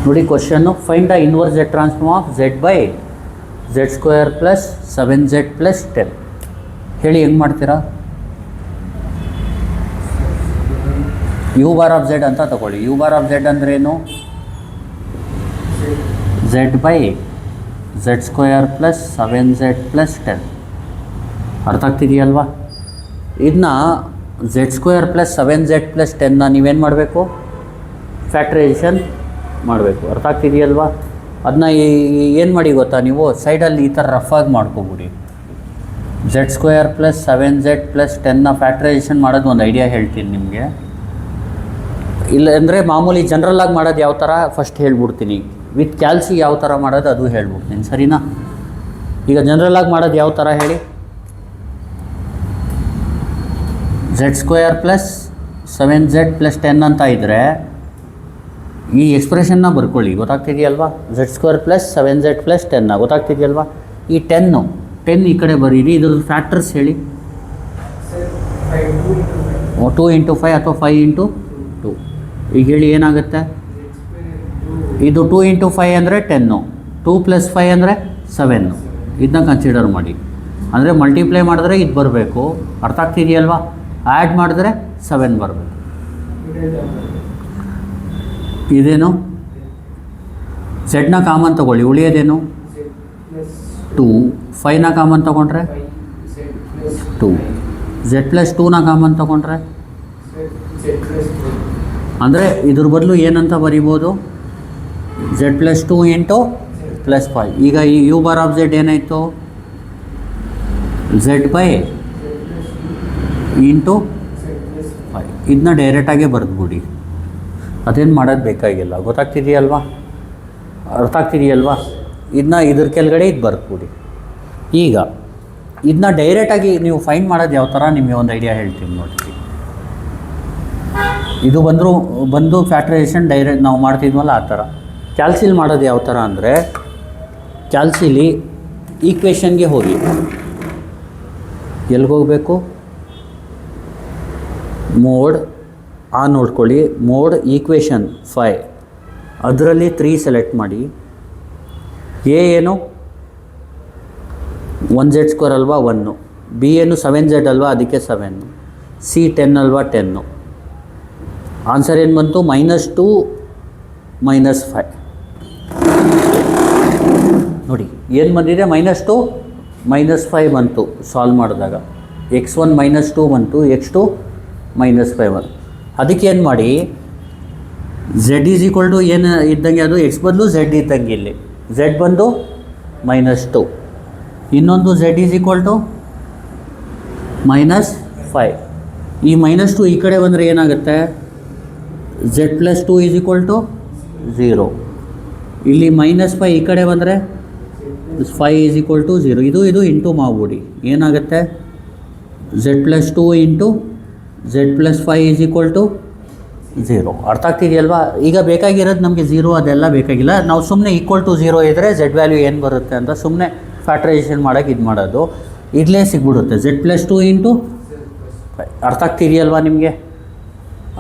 ನೋಡಿ question, find the inverse Z transform of Z by Z square plus 7Z plus 10. ಹೇಳಿ ಹೆಂಗೆ ಮಾಡ್ತೀರಾ? You bar of Z ಅಂತ ತಗೊಳ್ಳಿ. ಯು ಬಾರ್ ಆಫ್ Z ಅಂದ್ರೇನು? Z by Z square plus 7Z plus 10. ಅರ್ಥ ಆಗ್ತಿದೆಯಲ್ವಾ? ಇದನ್ನ Z square plus 7Z plus 10ನ ನೀವೇನು ಮಾಡಬೇಕು? ಫ್ಯಾಕ್ಟ್ರೈಸೇಷನ್ ಮಾಡಬೇಕು. ಅರ್ಥ ಆಗ್ತಿದೆಯಲ್ವಾ? ಅದನ್ನ ಏನು ಮಾಡಿ ಗೊತ್ತಾ ನೀವು? ಸೈಡಲ್ಲಿ ಈ ಥರ ರಫಾಗಿ ಮಾಡ್ಕೊಬಿಡಿ. Z square plus 7Z plus 10ನ ಫ್ಯಾಕ್ಟ್ರೈಸೇಷನ್ ಮಾಡೋದು ಒಂದು ಐಡಿಯಾ ಹೇಳ್ತೀನಿ ನಿಮಗೆ. ಇಲ್ಲ ಅಂದರೆ ಮಾಮೂಲಿ ಜನ್ರಲ್ಲಾಗಿ ಮಾಡೋದು ಯಾವ ಥರ ಫಸ್ಟ್ ಹೇಳ್ಬಿಡ್ತೀನಿ. ವಿತ್ ಕ್ಯಾಲ್ಸಿ ಯಾವ ಥರ ಮಾಡೋದು ಅದು ಹೇಳ್ಬಿಡ್ತೀನಿ, ಸರಿನಾ? ಈಗ ಜನ್ರಲ್ಲಾಗಿ ಮಾಡೋದು ಯಾವ ಥರ ಹೇಳಿ? Z square plus 7Z plus 10 ಅಂತ ಇದ್ದರೆ ಈ ಎಕ್ಸ್ಪ್ರೆಷನ್ನ ಬರ್ಕೊಳ್ಳಿ. ಗೊತ್ತಾಗ್ತಿದೆಯಲ್ವಾ? Z square plus 7Z plus 10 ಗೊತ್ತಾಗ್ತಿದೆಯಲ್ವಾ? ಈ 10 ಈ ಕಡೆ ಬರೀರಿ. ಇದ್ರದ್ದು ಫ್ಯಾಕ್ಟರ್ಸ್ ಹೇಳಿ. 2 ಇಂಟು 5 ಅಥವಾ 5 ಇಂಟು 2. ಈಗ ಹೇಳಿ ಏನಾಗುತ್ತೆ? ಇದು 2 ಇಂಟು 5 ಅಂದರೆ 10, 2 ಪ್ಲಸ್ 5 ಅಂದರೆ 7. ಇದನ್ನ ಕನ್ಸಿಡರ್ ಮಾಡಿ. ಅಂದರೆ ಮಲ್ಟಿಪ್ಲೈ ಮಾಡಿದ್ರೆ ಇದು ಬರಬೇಕು. ಅರ್ಥ ಆಗ್ತಿದೆಯಲ್ವಾ? ಆ್ಯಡ್ ಮಾಡಿದ್ರೆ 7 ಬರಬೇಕು. ಇದೇನು? Z ಕಾಮನ್ ತೊಗೊಳ್ಳಿ, ಉಳಿಯೋದೇನು? 2. 5ನ ಕಾಮನ್ ತೊಗೊಂಡ್ರೆ 2. Z ಪ್ಲಸ್ 2ನ ಕಾಮನ್ ತೊಗೊಂಡ್ರೆ ಅಂದರೆ ಇದ್ರ ಬದಲು ಏನಂತ ಬರಿಬೋದು? Z plus 2 into plus 5. ಈಗ ಈ ಯು ಬಾರ್ ಆಫ್ Z ಏನಾಯಿತು? Z by into 5. ಇದನ್ನ ಡೈರೆಕ್ಟಾಗೇ ಬರೆದ್ಬಿಡಿ. ಅದೇನು ಮಾಡೋದು ಬೇಕಾಗಿಲ್ಲ. ಗೊತ್ತಾಗ್ತಿದೆಯಲ್ವಾ? ಅರ್ಥ ಆಗ್ತಿದೆಯಲ್ವಾ? ಇದನ್ನ ಇದ್ರ ಕೆಳಗಡೆ ಇದು ಬರೆದ್ಬಿಡಿ. ಈಗ ಇದನ್ನ ಡೈರೆಕ್ಟಾಗಿ ನೀವು ಫೈಂಡ್ ಮಾಡೋದು ಯಾವ ಥರ ನಿಮಗೆ ಒಂದು ಐಡಿಯಾ ಹೇಳ್ತೀನಿ ನೋಡಿ. ಇದು ಬಂದು ಫ್ಯಾಕ್ಟ್ರೈಸೇಷನ್ ಡೈರೆಕ್ಟ್ ನಾವು ಮಾಡ್ತಿದ್ವಲ್ಲ ಆ ಥರ. ಕ್ಯಾಲ್ಸಿಲಿ ಮಾಡೋದು ಯಾವ ಥರ ಅಂದರೆ, ಕ್ಯಾಲ್ಸಿಲಿ ಈಕ್ವೇಷನ್ಗೆ ಹೋಗಿ. ಎಲ್ಲಿಗೋಗಬೇಕು? ಮೋಡ್ ನೋಡ್ಕೊಳ್ಳಿ. ಮೋಡ್ ಈಕ್ವೇಷನ್ 5 ಅದರಲ್ಲಿ 3 ಸೆಲೆಕ್ಟ್ ಮಾಡಿ. ಏನು 1Z ಸ್ಕ್ವೇರ್ ಅಲ್ವಾ 1, ಬಿ ಏನು 7Z ಅಲ್ವಾ ಅದಕ್ಕೆ 7, ಸಿ 10 ಅಲ್ವಾ 10. ಆನ್ಸರ್ ಏನು ಬಂತು? -2 -5. ನೋಡಿ ಏನು ಬಂದಿದೆ? -2 -5 ಬಂತು ಸಾಲ್ವ್ ಮಾಡಿದಾಗ. x1 -2 ಬಂತು, x2 -5 ಬಂತು. ಅದಕ್ಕೆ ಏನು ಮಾಡಿ? Z ಈಸ್ ಈಕ್ವಲ್ ಟು ಏನು ಇದ್ದಂಗೆ ಅದು x ಬದಲು Z ಇದ್ದಂಗೆ ಇಲ್ಲಿ Z ಬಂದು -2, ಇನ್ನೊಂದು Z ಈಸ್ ಈಕ್ವಲ್ ಟು -5. ಈ -2 ಈ ಕಡೆ ಬಂದರೆ ಏನಾಗುತ್ತೆ? Z plus 2 is equal to 0. ಇಲ್ಲಿ -5 ಈ ಕಡೆ ಬಂದರೆ 5 ಈಸ್ ಈಕ್ವಲ್ ಟು 0. ಇದು ಇಂಟು ಮಾಡ್ಬಿಡಿ. ಏನಾಗುತ್ತೆ? Z plus 2 into Z plus 5 is equal to 0. ಅರ್ಥ ಆಗ್ತಿದೆಯಲ್ವಾ? ಈಗ ಬೇಕಾಗಿರೋದು ನಮಗೆ 0 ಅದೆಲ್ಲ ಬೇಕಾಗಿಲ್ಲ. ನಾವು ಸುಮ್ಮನೆ ಈಕ್ವಲ್ ಟು 0 ಇದ್ದರೆ Z ವ್ಯಾಲ್ಯೂ ಏನು ಬರುತ್ತೆ ಅಂತ ಸುಮ್ಮನೆ ಫ್ಯಾಕ್ಟ್ರೈಸೇಷನ್ ಮಾಡೋಕ್ಕೆ ಇದು ಮಾಡೋದು. ಇಲ್ಲೇ ಸಿಗ್ಬಿಡುತ್ತೆ Z ಪ್ಲಸ್ 2 ಇಂಟು 5. ಅರ್ಥ ಆಗ್ತಿದೆಯಲ್ವಾ ನಿಮಗೆ?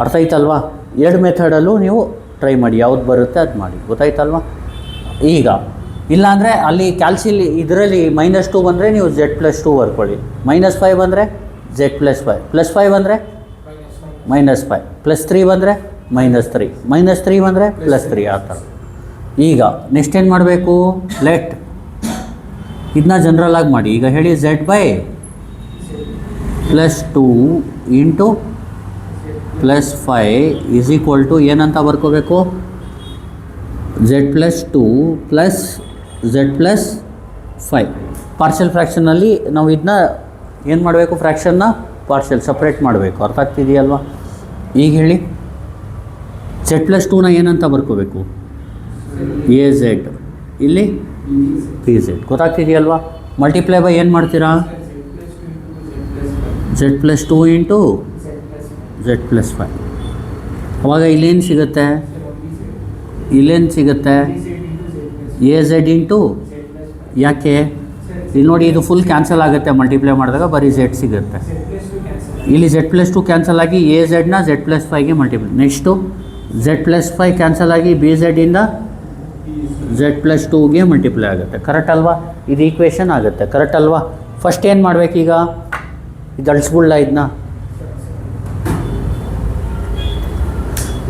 ಅರ್ಥ ಆಯ್ತಲ್ವಾ? 2 ಮೆಥಡಲ್ಲೂ ನೀವು ಟ್ರೈ ಮಾಡಿ, ಯಾವ್ದು ಬರುತ್ತೆ ಅದು ಮಾಡಿ. ಗೊತ್ತಾಯ್ತಲ್ವಾ? ಈಗ ಇಲ್ಲಾಂದರೆ ಅಲ್ಲಿ ಕ್ಯಾಲ್ಸಿಲಿ ಇದರಲ್ಲಿ -2 ಬಂದರೆ ನೀವು Z ಪ್ಲಸ್ 2 ಬರ್ಕೊಳ್ಳಿ. -5 ಬಂದರೆ Z ಪ್ಲಸ್ 5, ಪ್ಲಸ್ 5 ಬಂದರೆ -5, ಪ್ಲಸ್ 3 ಬಂದರೆ -3, -3 ಬಂದರೆ +3 ಆ ಥರ. ಈಗ ನೆಕ್ಸ್ಟ್ ಏನು ಮಾಡಬೇಕು? ಲೆಟ್ ಇದನ್ನ ಜನರಲಾಗಿ ಮಾಡಿ. ಈಗ ಹೇಳಿ Z by plus 2 into plus 5 is equal to ಏನಂತ ಬರ್ಕೋಬೇಕು? Z plus 2 plus Z plus 5. Partial ಫ್ರ್ಯಾಕ್ಷನಲ್ಲಿ ನಾವು ಇದನ್ನ ಏನು ಮಾಡಬೇಕು? ಫ್ರ್ಯಾಕ್ಷನ್ನ ಪಾರ್ಷಲ್ ಸಪ್ರೇಟ್ ಮಾಡಬೇಕು. ಅರ್ಥ ಆಗ್ತಿದೆಯಲ್ವಾ? ಈಗ ಹೇಳಿ Z ಪ್ಲಸ್ 2ನ ಏನಂತ ಬರ್ಕೋಬೇಕು? AZ, ಇಲ್ಲಿ PZ. ಗೊತ್ತಾಗ್ತಿದೆಯಲ್ವಾ? ಮಲ್ಟಿಪ್ಲೈ ಬೈ ಏನು ಮಾಡ್ತೀರಾ? Z plus 2 into Z plus 5. ಅವಾಗ ಇಲ್ಲೇನು ಸಿಗುತ್ತೆ? AZ ಇಂಟು, ಯಾಕೆ ಇಲ್ಲಿ ನೋಡಿ ಇದು ಫುಲ್ ಕ್ಯಾನ್ಸಲ್ ಆಗುತ್ತೆ ಮಲ್ಟಿಪ್ಲೈ ಮಾಡಿದಾಗ, ಬರೀ Z ಸಿಗುತ್ತೆ. ಇಲ್ಲಿ Z ಪ್ಲಸ್ 2 ಕ್ಯಾನ್ಸಲ್ ಆಗಿ AZನ Z ಪ್ಲಸ್ 5ಗೆ multiply. Next Z plus 5 cancel ಆಗಿ BZ ಇಂದ ಝೆಡ್ ಪ್ಲಸ್ ಟೂಗೆ ಮಲ್ಟಿಪ್ಲೈ ಆಗುತ್ತೆ. ಕರೆಕ್ಟ್ ಅಲ್ವಾ? ಇದು ಈಕ್ವೇಷನ್ ಆಗುತ್ತೆ. ಕರೆಕ್ಟ್ ಅಲ್ವಾ? ಫಸ್ಟ್ ಏನು ಮಾಡಬೇಕೀಗ? ಇದು ಅಳಿಸ್ಬಿಡ್ಲ ಇದನ್ನ.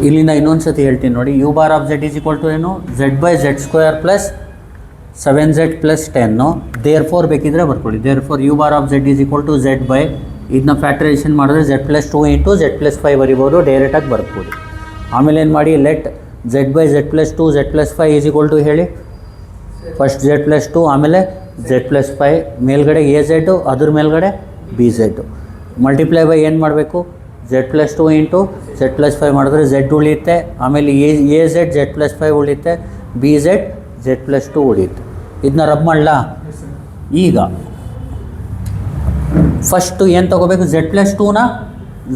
ಇಲ್ಲಿಂದ ಇನ್ನೊಂದು ಸತಿ ಹೇಳ್ತೀನಿ ನೋಡಿ. U bar of Z is equal to ಏನು? Z by Z square plus 7z plus 10. Therefore ಬೇಕಿದ್ರೆ ಬರ್ಕೊಳ್ಳಿ. Therefore u bar of Z is equal to Z by, ಇದನ್ನ ಫ್ಯಾಕ್ಟರೈಸೇಷನ್ ಮಾಡಿದ್ರೆ Z plus 2 into Z plus 5 ಬರಿಬೋದು, ಡೈರೆಕ್ಟಾಗಿ ಬರ್ಬೋದು. ಆಮೇಲೆ ಏನು ಮಾಡಿ, let Z by Z plus 2 Z plus 5 is equal to ಹೇಳಿ. ಫಸ್ಟ್ ಝೆಡ್ ಪ್ಲಸ್ 2, ಆಮೇಲೆ ಝೆಡ್ ಪ್ಲಸ್ 5, ಮೇಲ್ಗಡೆ ಎ ಝೆಡ್ಡು, ಅದ್ರ ಮೇಲ್ಗಡೆ ಬಿ ಝೆಡ್ಡು. ಮಲ್ಟಿಪ್ಲೈ ಬೈ ಏನು ಮಾಡಬೇಕು? Z plus 2 into Z plus 5 ಮಾಡಿದ್ರೆ ಝೆಡ್ ಉಳಿಯುತ್ತೆ, ಆಮೇಲೆ ಎ ಝೆಡ್ ಝೆಡ್ ಪ್ಲಸ್ 5 ಉಳಿಯುತ್ತೆ, ಬಿ ಝೆಡ್ ಝೆಡ್ ಪ್ಲಸ್ 2 ಉಳಿಯುತ್ತೆ. ಇದನ್ನ ರಬ್ ಮಾಡಲಾ? ಈಗ ಫಸ್ಟು ಏನು ತೊಗೋಬೇಕು? ಝೆಡ್ ಪ್ಲಸ್ 2ನ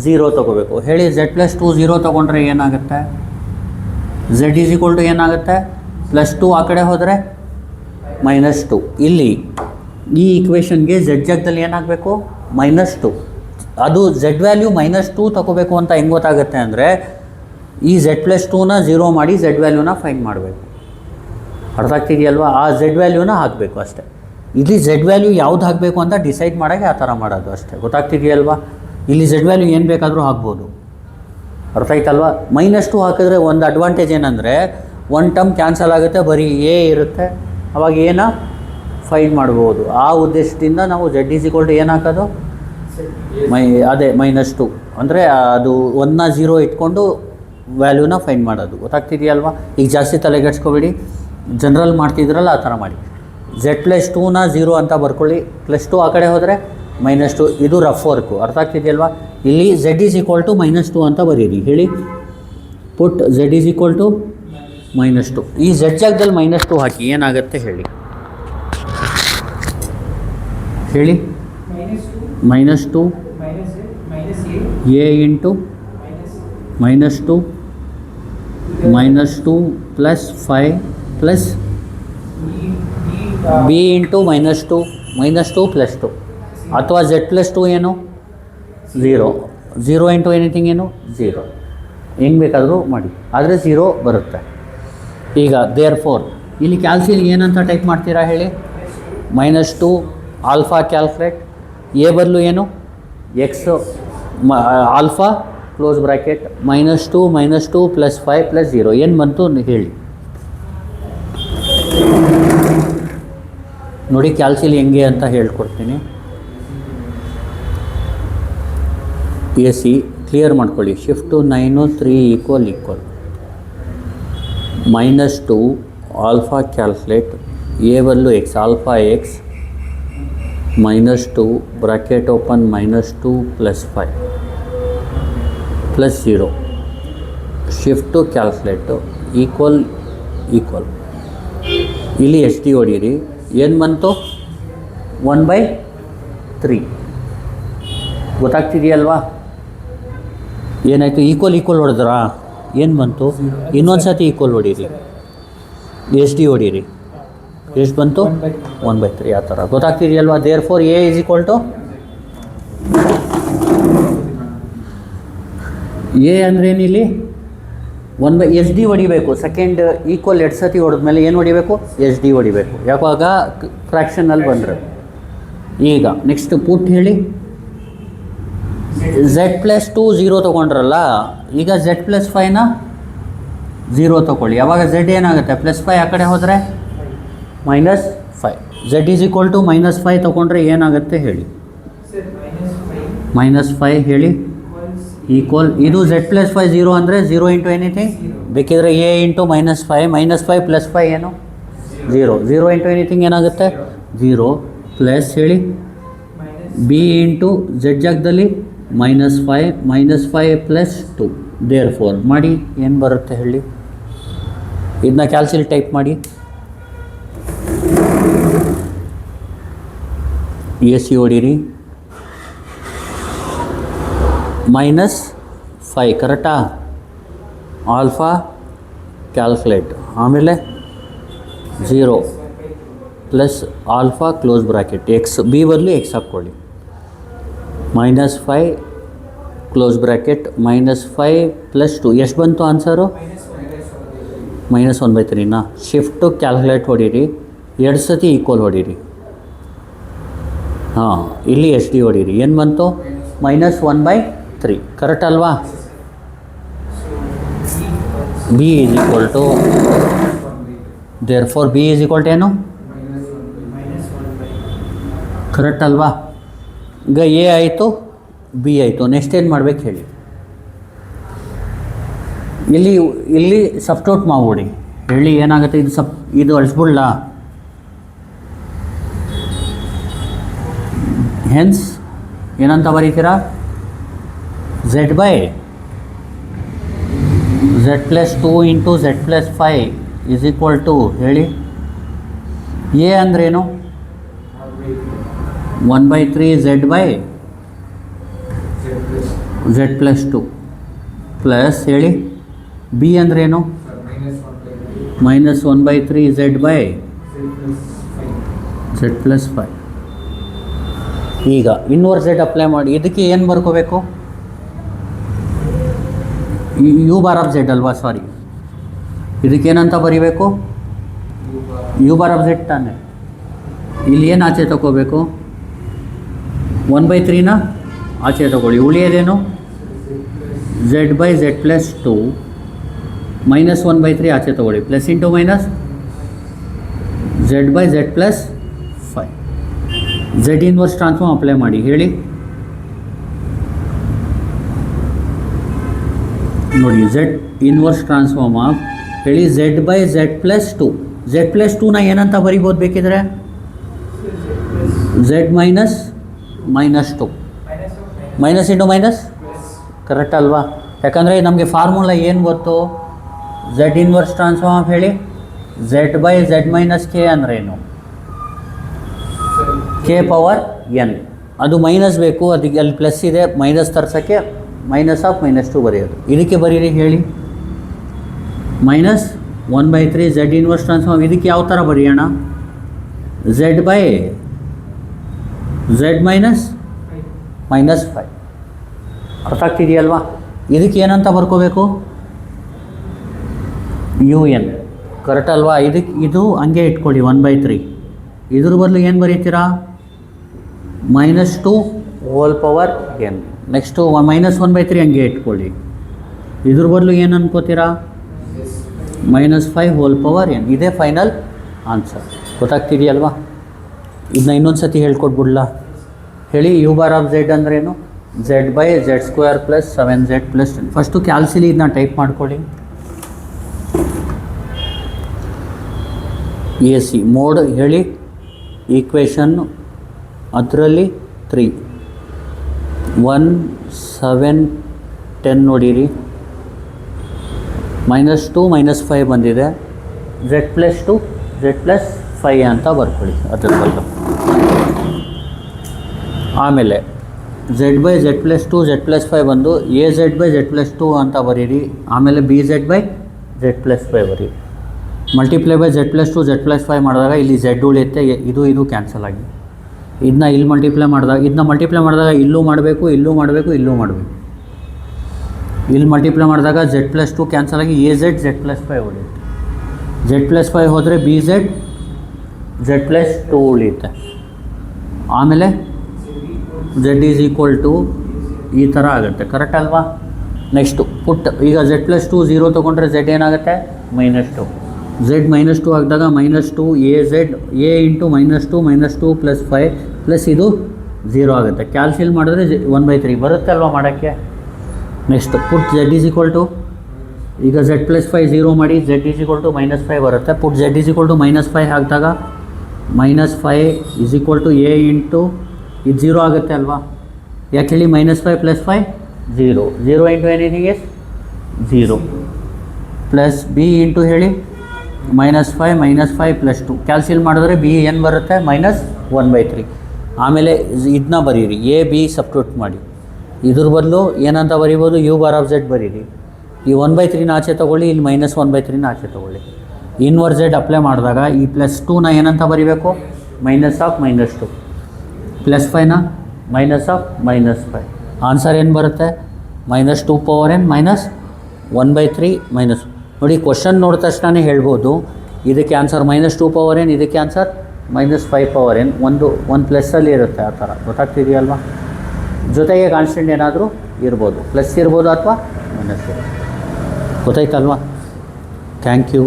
0 ತೊಗೋಬೇಕು. ಹೇಳಿ, ಝೆಡ್ ಪ್ಲಸ್ 2 0 ತೊಗೊಂಡ್ರೆ ಏನಾಗುತ್ತೆ? ಝೆಡ್ ಈಸ್ ಈಕ್ವಲ್ ಟು ಏನಾಗುತ್ತೆ? ಪ್ಲಸ್ 2 ಆ ಕಡೆ ಹೋದರೆ -2. ಇಲ್ಲಿ ಈ ಈಕ್ವೇಷನ್ಗೆ ಝೆಡ್ ಜಾಗದಲ್ಲಿ ಏನಾಗಬೇಕು? -2. ಅದು ಝೆಡ್ ವ್ಯಾಲ್ಯೂ -2 ತೊಗೋಬೇಕು ಅಂತ ಹೆಂಗೆ ಗೊತ್ತಾಗುತ್ತೆ ಅಂದರೆ, ಈ ಝೆಡ್ ಪ್ಲಸ್ 2ನ 0 ಮಾಡಿ ಝೆಡ್ ವ್ಯಾಲ್ಯೂನ ಫೈಂಡ್ ಮಾಡಬೇಕು. ಅರ್ಥ ಆಗ್ತಿದೆಯಲ್ವಾ? ಆ ಝೆಡ್ ವ್ಯಾಲ್ಯೂನ ಹಾಕಬೇಕು ಅಷ್ಟೇ. ಇಲ್ಲಿ ಝೆಡ್ ವ್ಯಾಲ್ಯೂ ಯಾವ್ದು ಹಾಕಬೇಕು ಅಂತ ಡಿಸೈಡ್ ಮಾಡೋಕ್ಕೆ ಆ ಥರ ಮಾಡೋದು ಅಷ್ಟೇ. ಗೊತ್ತಾಗ್ತಿದೆಯಲ್ವಾ? ಇಲ್ಲಿ ಝೆಡ್ ವ್ಯಾಲ್ಯೂ ಏನು ಬೇಕಾದರೂ ಹಾಕ್ಬೋದು. ಅರ್ಥ ಆಯ್ತಲ್ವಾ? -2 ಹಾಕಿದ್ರೆ ಒಂದು ಅಡ್ವಾಂಟೇಜ್ ಏನಂದರೆ, ಒನ್ ಟರ್ಮ್ ಕ್ಯಾನ್ಸಲ್ ಆಗುತ್ತೆ, ಬರೀ ಎ ಇರುತ್ತೆ, ಅವಾಗ ಏನ ಫೈಂಡ್ ಮಾಡ್ಬೋದು. ಆ ಉದ್ದೇಶದಿಂದ ನಾವು ಝೆಡ್ ಈಸ್ ಈಕ್ವಲ್ ಟು ಏನು ಹಾಕೋದು? ಅದೇ -2 ಅಂದರೆ ಅದು 1ನ 0 ಇಟ್ಕೊಂಡು ವ್ಯಾಲ್ಯೂನ ಫೈಂಡ್ ಮಾಡೋದು. ಗೊತ್ತಾಗ್ತಿದೆಯಲ್ವಾ? ಈಗ ಜಾಸ್ತಿ ತಲೆಗೆಡ್ಸ್ಕೊಬೇಡಿ, ಜನರಲ್ ಮಾಡ್ತಿದ್ರಲ್ಲ ಆ ಥರ ಮಾಡಿ. ಝೆಡ್ ಪ್ಲಸ್ 2ನ 0 ಅಂತ ಬರ್ಕೊಳ್ಳಿ, ಪ್ಲಸ್ 2 ಆ ಕಡೆ ಹೋದರೆ -2. ಇದು ರಫ್ ವರ್ಕು. ಅರ್ಥ ಆಗ್ತಿದೆಯಲ್ವಾ? ಇಲ್ಲಿ ಝೆಡ್ ಈಸ್ ಈಕ್ವಲ್ ಟು -2 ಅಂತ ಬರೀರಿ. ಹೇಳಿ, ಪುಟ್ ಝೆಡ್ ಈಸ್ ಈಕ್ವಲ್ ಟು -2. ಈ ಝೆಡ್ ಜಾಗದಲ್ಲಿ -2 ಹಾಕಿ ಏನಾಗುತ್ತೆ ಹೇಳಿ. ಹೇಳಿ, -2 A into -2 plus 5 plus B into -2 plus 2, ಅಥವಾ ಝೆಡ್ ಪ್ಲಸ್ 2 ಏನು? 0 ಇಂಟು ಎನಿಥಿಂಗ್ ಏನು? 0. ಹೆಂಗೆ ಬೇಕಾದರೂ ಮಾಡಿ, ಆದರೆ 0 ಬರುತ್ತೆ. ಈಗ ದೇರ್ ಫೋರ್ ಇಲ್ಲಿ ಕ್ಯಾಲ್ಸಿಲ್ ಏನಂತ ಟೈಪ್ ಮಾಡ್ತೀರಾ ಹೇಳಿ? -2 ಆಲ್ಫಾ ಕ್ಯಾಲ್ಕುಲೇಟ್, ಎ ಬದಲು ಏನು? X alpha close bracket -2 plus 5 plus 0 ಏನು ಬಂತು ಹೇಳಿ. ನೋಡಿ ಕ್ಯಾಲ್ಸಿಲ್ ಹೆಂಗೆ ಅಂತ ಹೇಳ್ಕೊಡ್ತೀನಿ. ಎ ಸಿ ಕ್ಲಿಯರ್ ಮಾಡ್ಕೊಳ್ಳಿ. Shift 9 3 equal -2 alpha calculate, A ಬದಲು X alpha X -2 bracket open -2 plus 5 plus 0 shift calculate equal ಇಲ್ಲಿ ಎಚ್ ಡಿ ಹೊಡೀರಿ. ಏನು ಬಂತು? 1/3. ಗೊತ್ತಾಗ್ತಿದೆಯಲ್ವಾ? ಏನಾಯಿತು? ಈಕ್ವಲ್ ಹೊಡೆದ್ರಾ? ಏನು ಬಂತು? ಇನ್ನೊಂದು ಸತಿ ಈಕ್ವಲ್ ಹೊಡೀರಿ, ಎಚ್ ಡಿ ಹೊಡೀರಿ. ಎಷ್ಟು ಬಂತು? 1/3. ಆ ಥರ ಗೊತ್ತಾಗ್ತಿದೆಯಲ್ವಾ? Therefore A is equal to A ಅಂದ್ರೇನಿಲ್ಲಿ 1 ಎಚ್ ಡಿ ಹೊಡಿಬೇಕು. ಸೆಕೆಂಡ್ ಈಕ್ವಲ್ 2 ಸತಿ ಹೊಡೆದ್ಮೇಲೆ ಏನು ಹೊಡಿಬೇಕು? ಎಚ್ ಡಿ ಹೊಡಿಬೇಕು. ಯಾವಾಗ ಫ್ರ್ಯಾಕ್ಷನಲ್ಲಿ ಬಂದರೆ. ಈಗ ನೆಕ್ಸ್ಟ್ ಪುಟ್ ಹೇಳಿ. ಝೆಡ್ ಪ್ಲಸ್ 2 0 ತೊಗೊಂಡ್ರಲ್ಲ, ಈಗ ಝೆಡ್ ಪ್ಲಸ್ 5ನ 0 ತೊಗೊಳ್ಳಿ. ಯಾವಾಗ ಝೆಡ್ ಏನಾಗುತ್ತೆ? ಪ್ಲಸ್ 5 ಆ ಕಡೆ ಹೋದರೆ -5. ಝೆಡ್ ಈಸ್ ಈಕ್ವಲ್ ಟು -5 ತೊಗೊಂಡ್ರೆ ಏನಾಗುತ್ತೆ ಹೇಳಿ? -5 ಹೇಳಿ ಈಕ್ವಲ್. ಇದು ಝೆಡ್ ಪ್ಲಸ್ 5 0 ಅಂದರೆ 0 ಇಂಟು ಎನಿಥಿಂಗ್. ಬೇಕಿದ್ರೆ ಎ ಇಂಟು -5 ಪ್ಲಸ್ 5 ಏನು? 0 ಇಂಟು ಎನಿಥಿಂಗ್ ಏನಾಗುತ್ತೆ? 0 ಪ್ಲಸ್ ಹೇಳಿ ಬಿ ಇಂಟು ಝೆಡ್ ಜಾಗದಲ್ಲಿ -5 ಪ್ಲಸ್ 2. ದೇರ್ ಫೋರ್ ಮಾಡಿ ಏನು ಬರುತ್ತೆ ಹೇಳಿ. ಇದನ್ನ ಕ್ಯಾಲ್ಸಿಲ್ ಟೈಪ್ ಮಾಡಿ. ಎ ಸಿ ಹೊಡೀರಿ. -5 ಕರೆಕ್ಟಾ? ಆಲ್ಫಾ ಕ್ಯಾಲ್ಕುಲೇಟ್, ಆಮೇಲೆ 0 plus alpha close bracket X, B ಬದಲು ಎಕ್ಸ್ ಹಾಕ್ಕೊಳ್ಳಿ. -5 ಕ್ಲೋಸ್ ಬ್ರ್ಯಾಕೆಟ್ -5 ಪ್ಲಸ್ 2. ಎಷ್ಟು ಬಂತು ಆನ್ಸರು? -1/3ನಾ ಶಿಫ್ಟು ಕ್ಯಾಲ್ಕುಲೇಟ್ ಹೊಡೀರಿ, 2 ಸತಿ ಈಕ್ವಲ್ ಹೊಡೀರಿ. ಹಾಂ, ಇಲ್ಲಿ ಎಸ್ ಡಿ ಹೊಡೀರಿ. ಏನು ಬಂತು? -1/3. ಕರೆಕ್ಟ್ ಅಲ್ವಾ? B is equal to, therefore B is equal to ಏನು? ಕರೆಕ್ಟ್ ಅಲ್ವಾ? ಈಗ ಎ ಆಯಿತು, ಬಿ ಆಯಿತು. ನೆಕ್ಸ್ಟ್ ಏನು ಮಾಡ್ಬೇಕು ಹೇಳಿ? ಇಲ್ಲಿ ಸಬ್ಸ್ಟಿಟ್ಯೂಟ್ ಮಾಡ್ಬಿಡಿ. ಹೇಳಿ ಏನಾಗುತ್ತೆ? ಇದು ಅಳಿಸ್ಬಿಡ್ಲ? ಹೆನ್ಸ್ ಏನಂತ ಬರೀತೀರಾ? z by z+2 into z+5 is equal to, ಹೇಳಿ ಎ ಅಂದ್ರೇನು? 1/3 z ಬೈ z+2 ಪ್ಲಸ್, ಹೇಳಿ ಬಿ ಅಂದ್ರೇನು? -1/3 z ಬೈ z+5. ಈಗ ಇನ್ವರ್ಸ್ z ಅಪ್ಲೈ ಮಾಡಿ. ಇದಕ್ಕೆ ಏನು ಬರ್ಕೋಬೇಕು? ಯು ಬಾರ್ ಆಫ್ z ಅಲ್ವಾ? ಸಾರಿ, ಇದಕ್ಕೇನಂತ ಬರೀಬೇಕು? ಯು ಬಾರ್ ಆಫ್ z ತಾನೆ. ಇಲ್ಲಿ ಏನು ಆಚೆ ತಗೋಬೇಕು? 1/3ನ ಆಚೆ ತಗೊಳ್ಳಿ. ಉಳಿಯೋದೇನು? z ಬೈ z+2 -1/3 ಆಚೆ ತಗೊಳ್ಳಿ. Plus into minus z by z+5. z inverse transform apply ಮಾಡಿ. ಹೇಳಿ ನೋಡಿ, z ಇನ್ವರ್ಸ್ ಟ್ರಾನ್ಸ್ಫಾರ್ಮ್ ಆಫ್, ಹೇಳಿ z ಬೈ z+2. z+2ನ ಏನಂತ ಬರಿಬೋದು ಬೇಕಿದ್ರೆ? z -2 minus into minus. Correct ಅಲ್ವಾ? ಯಾಕಂದರೆ ನಮಗೆ ಫಾರ್ಮುಲಾ ಏನು ಗೊತ್ತು? z ಇನ್ವರ್ಸ್ ಟ್ರಾನ್ಸ್ಫಾರ್ಮ್ ಆಫ್, ಹೇಳಿ z ಬೈ z-k ಅಂದ್ರೇನು? k power n. ಅದು ಮೈನಸ್ ಬೇಕು, ಅದಕ್ಕೆ ಅಲ್ಲಿ ಪ್ಲಸ್ ಇದೆ, ಮೈನಸ್ ತರ್ಸೋಕ್ಕೆ -2 ಬರೆಯೋದು. ಇದಕ್ಕೆ ಬರೀರಿ, ಹೇಳಿ -1/3 z ಇನ್ವರ್ಸ್ ಟ್ರಾನ್ಸ್ಫಾರ್ಮ್. ಇದಕ್ಕೆ ಯಾವ ಥರ ಬರೆಯೋಣ? z by z -5. ಅರ್ಥ ಆಗ್ತಿದೆಯಲ್ವಾ? ಇದಕ್ಕೆ ಏನಂತ ಬರ್ಕೋಬೇಕು? UN. ಕರೆಕ್ಟ್ ಅಲ್ವಾ? ಇದು ಹಂಗೆ ಇಟ್ಕೊಳ್ಳಿ 1/3. ಇದ್ರ ಬದಲು ಏನು ಬರೀತೀರಾ? -2 ಹೋಲ್ ಪವರ್ n. ನೆಕ್ಸ್ಟು -1/3 ಹಂಗೆ ಇಟ್ಕೊಳ್ಳಿ. ಇದ್ರ ಬದಲು ಏನು ಅನ್ಕೋತೀರಾ? -5 ಹೋಲ್ ಪವರ್ n. ಇದೇ ಫೈನಲ್ ಆನ್ಸರ್. ಗೊತ್ತಾಗ್ತಿದೆಯಲ್ವಾ? ಇದನ್ನ ಇನ್ನೊಂದು ಸತಿ ಹೇಳ್ಕೊಟ್ಬಿಡ್ಲಾ? ಹೇಳಿ ಯು ಬಾರ್ ಆಫ್ z ಅಂದ್ರೇನು? z by z² plus 7z+10. First ಕ್ಯಾಲ್ಸಿಲಿ ಇದನ್ನ ಟೈಪ್ ಮಾಡ್ಕೊಳ್ಳಿ. ಎ ಸಿ ಮೋಡ್, ಹೇಳಿ ಈಕ್ವೇಷನ್ನು ಅದರಲ್ಲಿ 3 1 7 10 ನೋಡಿರಿ. -2 -5 ಬಂದಿದೆ. z+2 z+5 ಅಂತ ಬರ್ಕೊಳ್ಳಿ ಅದ್ರ ಬದಲು. ಆಮೇಲೆ z ಬೈ z+2 z+5 ಬಂದು az ಬೈ z+2 ಅಂತ ಬರೀರಿ. ಆಮೇಲೆ bz ಬೈ z+5 ಬರೀರಿ. ಮಲ್ಟಿಪ್ಲೈ ಬೈ z+2 z+5 ಮಾಡಿದಾಗ ಇಲ್ಲಿ z ಉಳಿಯುತ್ತೆ, ಇದು ಕ್ಯಾನ್ಸಲ್ ಆಗಿ. ಇದನ್ನ ಇಲ್ಲಿ ಮಲ್ಟಿಪ್ಲೈ ಮಾಡಿದಾಗ ಇಲ್ಲೂ ಮಾಡಬೇಕು, ಇಲ್ಲೂ ಮಾಡಬೇಕು, ಇಲ್ಲೂ ಮಾಡಬೇಕು. ಇಲ್ಲಿ ಮಲ್ಟಿಪ್ಲೈ ಮಾಡಿದಾಗ z+2 ಕ್ಯಾನ್ಸಲ್ ಆಗಿ az z+5 ಉಳಿಯುತ್ತೆ. z+5 ಹೋದರೆ bz z+2 ಉಳಿಯುತ್ತೆ. ಆಮೇಲೆ z ಈಸ್ ಈಕ್ವಲ್ ಟು ಈ ಥರ ಆಗುತ್ತೆ. ಕರೆಕ್ಟ್ ಅಲ್ವಾ? ನೆಕ್ಸ್ಟು ಪುಟ್, ಈಗ z+2 0 ತೊಗೊಂಡ್ರೆ z ಏನಾಗುತ್ತೆ? -2. z -2 ಆಗಿದಾಗ -2 az a into -2 plus 5 plus ಇದು 0 ಆಗುತ್ತೆ. ಕ್ಯಾಲ್ಸಿಲ್ ಮಾಡಿದ್ರೆ 1/3 ಬರುತ್ತೆ ಅಲ್ವಾ ಮಾಡೋಕ್ಕೆ? Next put z is equal to, ಈಗ z+5 0 ಮಾಡಿ, z ಈಸ್ ಈಕ್ವಲ್ ಟು -5 ಬರುತ್ತೆ. Put z is equal to -5 ಹಾಕಿದಾಗ -5 is equal to a into ಇದು 0 ಆಗುತ್ತೆ ಅಲ್ವಾ? ಯಾಕೆ ಹೇಳಿ? -5 plus 5 0 into anything is 0 plus b into ಹೇಳಿ -5 ಪ್ಲಸ್ 2 ಕ್ಯಾಲ್ಸಿಲ್ ಮಾಡಿದ್ರೆ b ಏನು ಬರುತ್ತೆ? -1/3. ಆಮೇಲೆ ಇದನ್ನ ಬರೀರಿ, a b ಸಬ್ಸ್ಟಿಟ್ಯೂಟ್ ಮಾಡಿ. ಇದ್ರ ಬದಲು ಏನಂತ ಬರೀಬೋದು? ಯು ಬಾರ್ ಆಫ್ z ಬರೀರಿ. ಈ 1/3ನ ಆಚೆ ತೊಗೊಳ್ಳಿ, ಇಲ್ಲಿ -1/3ನ ಆಚೆ ತೊಗೊಳ್ಳಿ. ಇನ್ವರ್ಸ್ z ಅಪ್ಲೈ ಮಾಡಿದಾಗ ಈ +2ನ ಏನಂತ ಬರೀಬೇಕು? -2 ಪ್ಲಸ್ 5ನ -5. ಆನ್ಸರ್ ಏನು ಬರುತ್ತೆ? -2 ಪವರ್ n -1/3 - ನೋಡಿ ಕ್ವಶನ್ ನೋಡಿದ ತಕ್ಷಣ ಹೇಳ್ಬೋದು ಇದಕ್ಕೆ ಆನ್ಸರ್ -2 ಇದಕ್ಕೆ ಆನ್ಸರ್ -5 ಒಂದು ಪ್ಲಸ್ಸಲ್ಲಿ ಇರುತ್ತೆ ಆ ಥರ ಗೊತ್ತಾಗ್ತಿದೆಯಲ್ವಾ. ಜೊತೆಗೆ ಕಾನ್ಸ್ಟೆಂಟ್ ಏನಾದರೂ ಇರ್ಬೋದು, ಪ್ಲಸ್ ಇರ್ಬೋದು ಅಥವಾ ಮೈನಸ್ ಇರ್ಬೋದು. ಗೊತ್ತಾಯ್ತಲ್ವಾ. Thank you.